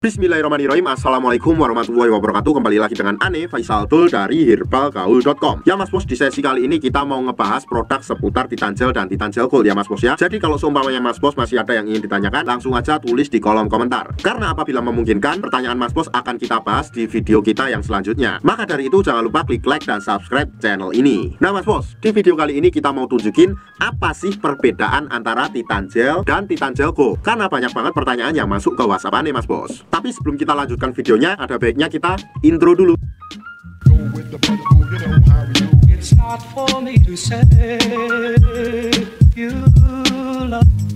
Bismillahirrahmanirrahim. Assalamualaikum warahmatullahi wabarakatuh. Kembali lagi dengan Ane Faisal Tul dari herbalgaul.com. Ya Mas Bos, di sesi kali ini kita mau ngebahas produk seputar Titan Gel dan Titan Gel Gold ya Mas Bos ya. Jadi kalau seumpamanya Mas Bos masih ada yang ingin ditanyakan, langsung aja tulis di kolom komentar. Karena apabila memungkinkan, pertanyaan Mas Bos akan kita bahas di video kita yang selanjutnya. Maka dari itu jangan lupa klik like dan subscribe channel ini. Nah Mas Bos, di video kali ini kita mau tunjukin apa sih perbedaan antara Titan Gel dan Titan Gel Gold. Karena banyak banget pertanyaan yang masuk ke WhatsApp Ane Mas Bos. Tapi sebelum kita lanjutkan videonya, ada baiknya kita intro dulu.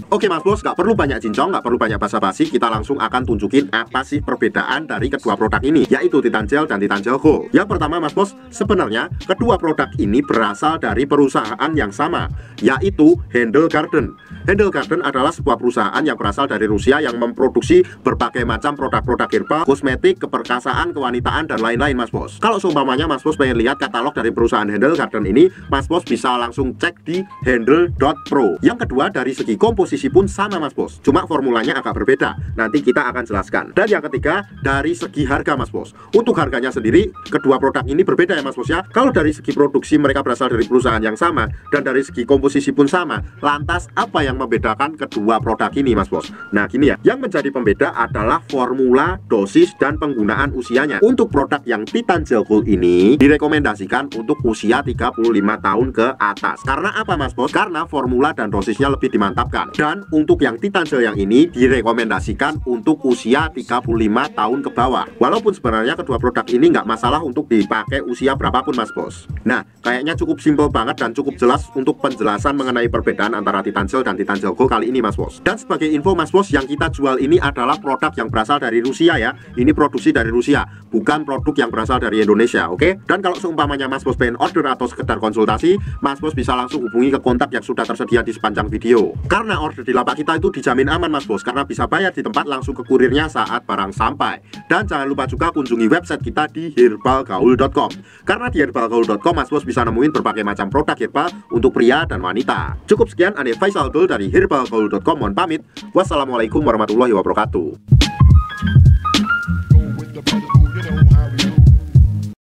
Oke Mas Bos, nggak perlu banyak cincong, nggak perlu banyak basa-basi, kita langsung akan tunjukin apa sih perbedaan dari kedua produk ini, yaitu Titan Gel dan Titan Gel Gold. Yang pertama Mas Bos, sebenarnya kedua produk ini berasal dari perusahaan yang sama, yaitu Handle Garden. Handle Garden adalah sebuah perusahaan yang berasal dari Rusia yang memproduksi berbagai macam produk-produk herbal, kosmetik, keperkasaan, kewanitaan, dan lain-lain Mas Bos. Kalau seumpamanya Mas Bos pengen lihat katalog dari perusahaan Handle Garden ini, Mas Bos bisa langsung cek di handle.pro. Yang kedua, dari segi komposisi pun sama Mas Bos, cuma formulanya agak berbeda. Nanti kita akan jelaskan. Dan yang ketiga, dari segi harga Mas Bos. Untuk harganya sendiri, kedua produk ini berbeda ya Mas Bos ya. Kalau dari segi produksi mereka berasal dari perusahaan yang sama, dan dari segi komposisi pun sama, lantas apa yang membedakan kedua produk ini Mas Bos? Nah gini ya, yang menjadi pembeda adalah formula, dosis, dan penggunaan usianya. Untuk produk yang Titan Gel Gold ini direkomendasikan untuk usia 35 tahun ke atas. Karena apa Mas Bos? Karena formula dan dosisnya lebih dimantapkan. Dan untuk yang Titan Gel yang ini direkomendasikan untuk usia 35 tahun ke bawah. Walaupun sebenarnya kedua produk ini nggak masalah untuk dipakai usia berapapun Mas Bos. Nah kayaknya cukup simpel banget dan cukup jelas untuk penjelasan mengenai perbedaan antara Titan Gel dan Titan Gel Gold kali ini Mas Bos. Dan sebagai info Mas Bos, yang kita jual ini adalah produk yang berasal dari Rusia ya. Ini produksi dari Rusia, bukan produk yang berasal dari Indonesia, oke? Dan kalau seumpamanya Mas Bos pengen order atau sekedar konsultasi, Mas Bos bisa langsung hubungi ke kontak yang sudah tersedia di sepanjang video. Karena order di lapak kita itu dijamin aman Mas Bos, karena bisa bayar di tempat langsung ke kurirnya saat barang sampai. Dan jangan lupa juga kunjungi website kita di herbalgaul.com. Karena di herbalgaul.com Mas Bos bisa nemuin berbagai macam produk herbal untuk pria dan wanita. Cukup sekian, Ane Faisal Tul dari herbalgaul.com mohon pamit. Wassalamualaikum warahmatullahi wabarakatuh.